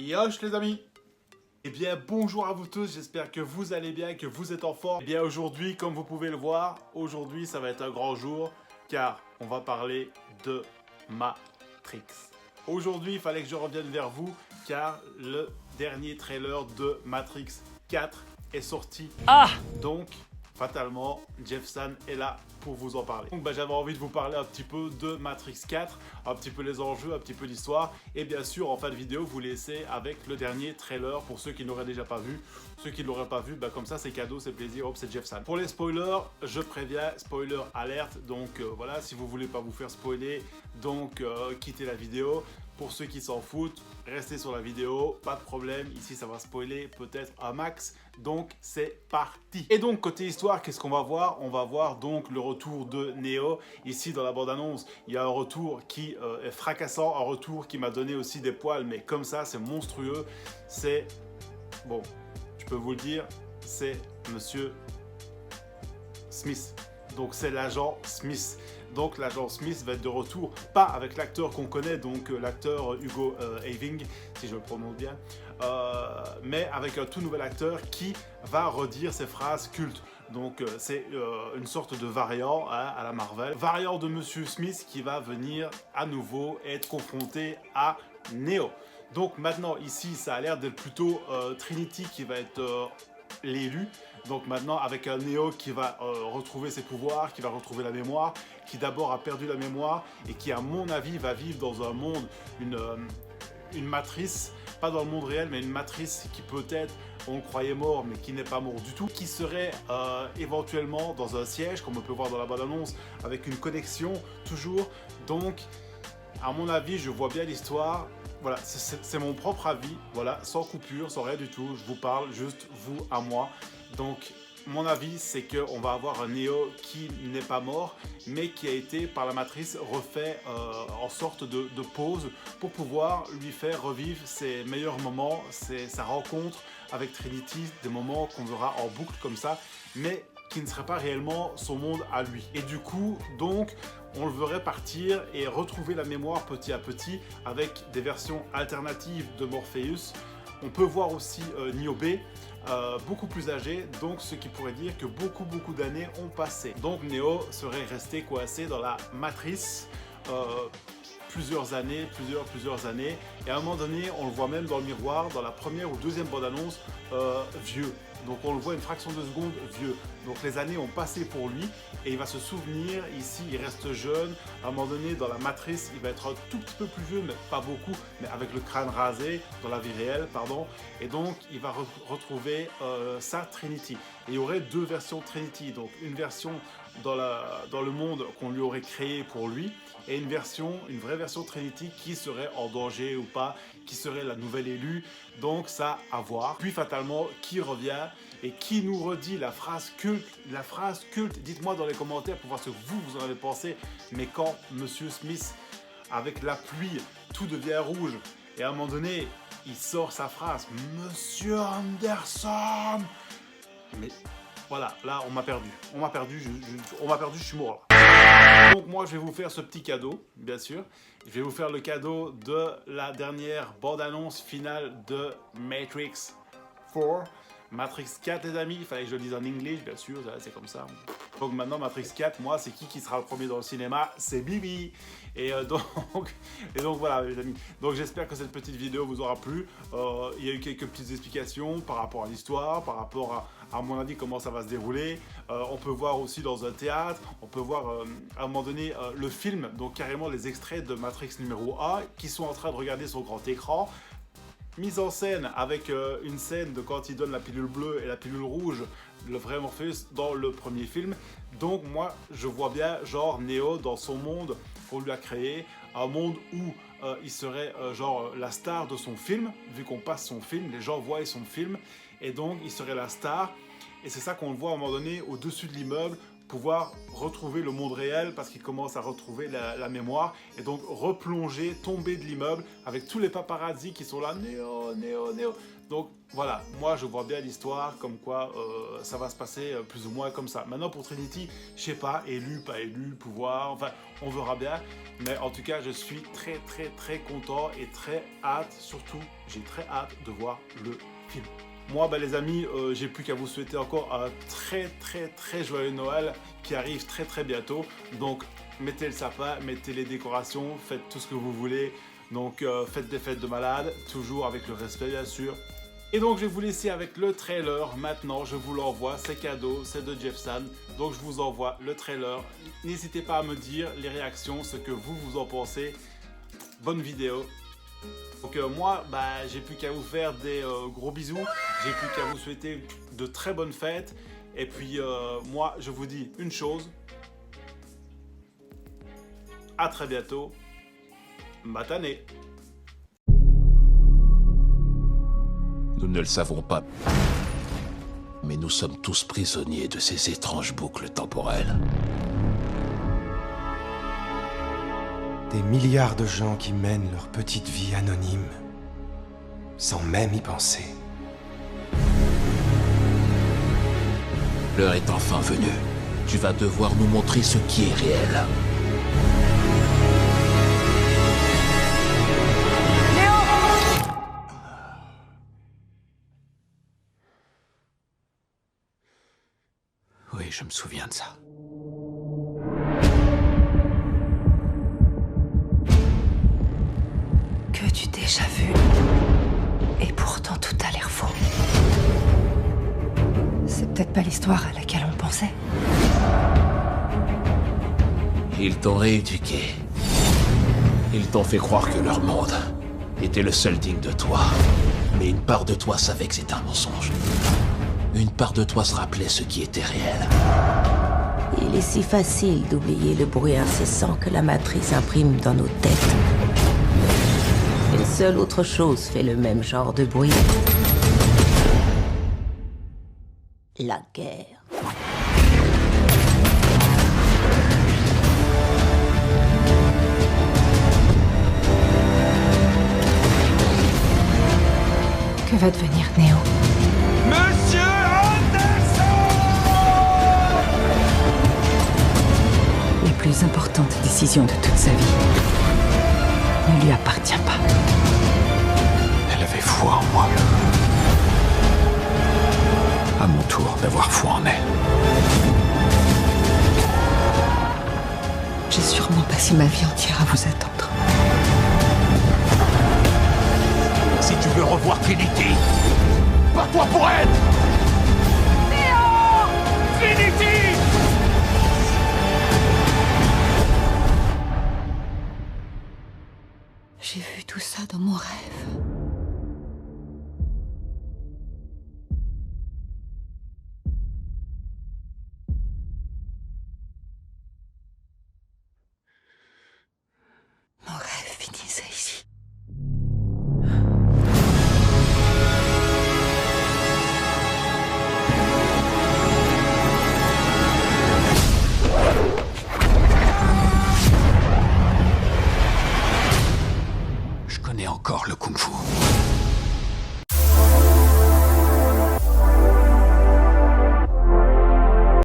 Yosh les amis. Eh bien bonjour à vous tous, j'espère que vous allez bien, que vous êtes en forme. Eh bien aujourd'hui, comme vous pouvez le voir, aujourd'hui ça va être un grand jour car on va parler de Matrix. Aujourd'hui il fallait que je revienne vers vous car le dernier trailer de Matrix 4 est sorti. Donc fatalement, Jeffsan est là pour vous en parler. Donc j'avais envie de vous parler un petit peu de Matrix 4, un petit peu les enjeux, un petit peu l'histoire, et bien sûr en fin de vidéo vous laissez avec le dernier trailer pour ceux qui ne l'auraient déjà pas vu. Ceux qui ne l'auraient pas vu, comme ça c'est cadeau, c'est plaisir, hop c'est Jeffsan. Pour les spoilers, je préviens, spoiler alerte, donc voilà, si vous voulez pas vous faire spoiler, donc quittez la vidéo. Pour ceux qui s'en foutent, restez sur la vidéo, pas de problème, ici ça va spoiler peut-être un max, donc c'est parti. Et donc côté histoire, qu'est-ce qu'on va voir? On va voir donc le retour de Neo. Ici dans la bande-annonce, il y a un retour qui est fracassant, un retour qui m'a donné aussi des poils, mais comme ça, c'est monstrueux. C'est, bon, je peux vous le dire, c'est Monsieur Smith. Donc c'est l'agent Smith. Donc l'agent Smith va être de retour, pas avec l'acteur qu'on connaît, donc l'acteur Hugo Weaving, si je le prononce bien, mais avec un tout nouvel acteur qui va redire ses phrases cultes. Donc c'est une sorte de variant à la Marvel. Variant de Monsieur Smith qui va venir à nouveau être confronté à Neo. Donc maintenant ici ça a l'air d'être plutôt Trinity qui va être l'élu. Donc maintenant avec un Neo qui va retrouver ses pouvoirs, qui va retrouver la mémoire, qui d'abord a perdu la mémoire et qui à mon avis va vivre dans un monde, une matrice, pas dans le monde réel mais une matrice qui peut-être on le croyait mort mais qui n'est pas mort du tout, qui serait éventuellement dans un siège comme on peut voir dans la bande-annonce avec une connexion toujours. Donc à mon avis je vois bien l'histoire. Voilà, c'est mon propre avis, voilà, sans coupure, sans rien du tout, je vous parle juste vous à moi. Donc mon avis c'est qu'on va avoir un Neo qui n'est pas mort mais qui a été par la matrice refait en sorte de pause pour pouvoir lui faire revivre ses meilleurs moments, sa rencontre avec Trinity, des moments qu'on verra en boucle comme ça, mais qui ne serait pas réellement son monde à lui. Et du coup, donc, on le verrait partir et retrouver la mémoire petit à petit avec des versions alternatives de Morpheus. On peut voir aussi Niobe, beaucoup plus âgé, donc ce qui pourrait dire que beaucoup d'années ont passé. Donc Neo serait resté coincé dans la matrice plusieurs années, plusieurs années, et à un moment donné, on le voit même dans le miroir, dans la première ou deuxième bande-annonce, vieux. Donc on le voit une fraction de seconde vieux. Donc les années ont passé pour lui et il va se souvenir, ici il reste jeune, à un moment donné dans la matrice il va être un tout petit peu plus vieux mais pas beaucoup, mais avec le crâne rasé dans la vie réelle, pardon. Et donc il va retrouver sa Trinity. Et il y aurait deux versions Trinity, donc une version dans le monde qu'on lui aurait créé pour lui et une vraie version Trinity qui serait en danger ou pas, qui serait la nouvelle élue, donc ça à voir. Puis fatalement qui revient et qui nous redit la phrase culte, dites-moi dans les commentaires pour voir ce que vous en avez pensé, mais quand Monsieur Smith avec la pluie tout devient rouge et à un moment donné il sort sa phrase Monsieur Anderson, mais voilà, là on m'a perdu, je suis mort là. Donc moi je vais vous faire ce petit cadeau, bien sûr. Je vais vous faire le cadeau de la dernière bande-annonce finale de Matrix 4. Matrix 4 les amis, il fallait que je le dise en anglais, bien sûr, c'est comme ça. Donc maintenant Matrix 4, moi c'est qui sera le premier dans le cinéma? C'est Bibi. Et donc voilà les amis. Donc j'espère que cette petite vidéo vous aura plu. Il y a eu quelques petites explications par rapport à l'histoire, par rapport à mon avis comment ça va se dérouler. On peut voir aussi dans un théâtre, on peut voir à un moment donné le film, donc carrément les extraits de Matrix numéro 1 qui sont en train de regarder sur grand écran. Mise en scène avec une scène de quand il donne la pilule bleue et la pilule rouge, le vrai Morpheus dans le premier film. Donc moi je vois bien genre Neo dans son monde qu'on lui a créé, un monde où il serait genre la star de son film, vu qu'on passe son film, les gens voient son film, et donc il serait la star. Et c'est ça qu'on le voit à un moment donné au-dessus de l'immeuble pouvoir retrouver le monde réel parce qu'il commence à retrouver la mémoire et donc replonger, tomber de l'immeuble avec tous les paparazzis qui sont là, Neo, Neo, Neo. Donc voilà, moi je vois bien l'histoire comme quoi ça va se passer plus ou moins comme ça. Maintenant pour Trinity, je sais pas, élu, pas élu, pouvoir, enfin on verra bien. Mais en tout cas je suis très content et très hâte, surtout j'ai très hâte de voir le film. Moi, les amis, j'ai plus qu'à vous souhaiter encore un très joyeux Noël qui arrive très bientôt. Donc, mettez le sapin, mettez les décorations, faites tout ce que vous voulez. Donc, faites des fêtes de malade, toujours avec le respect, bien sûr. Et donc, je vais vous laisser avec le trailer. Maintenant, je vous l'envoie. C'est cadeau, c'est de Jeff Sand. Donc, je vous envoie le trailer. N'hésitez pas à me dire les réactions, ce que vous en pensez. Bonne vidéo. Donc moi, j'ai plus qu'à vous faire des gros bisous, j'ai plus qu'à vous souhaiter de très bonnes fêtes. Et puis moi, je vous dis une chose, à très bientôt, matané. Nous ne le savons pas, mais nous sommes tous prisonniers de ces étranges boucles temporelles. Des milliards de gens qui mènent leur petite vie anonyme, sans même y penser. L'heure est enfin venue. Tu vas devoir nous montrer ce qui est réel. Oui, je me souviens de ça. Que du déjà vu. Et pourtant tout a l'air faux. C'est peut-être pas l'histoire à laquelle on pensait. Ils t'ont rééduqué. Ils t'ont fait croire que leur monde était le seul digne de toi. Mais une part de toi savait que c'était un mensonge. Une part de toi se rappelait ce qui était réel. Il est si facile d'oublier le bruit incessant que la matrice imprime dans nos têtes. Une seule autre chose fait le même genre de bruit. La guerre. Que va devenir Neo? Monsieur Anderson! La plus importante décision de toute sa vie ne lui appartient pas. Elle avait foi en moi. À mon tour d'avoir foi en elle. J'ai sûrement passé ma vie entière à vous attendre. Si tu veux revoir Trinity, bats-toi pour elle! Trinity! J'ai vu tout ça dans mon rêve. Mon rêve finissait ici. Je connais encore le kung-fu.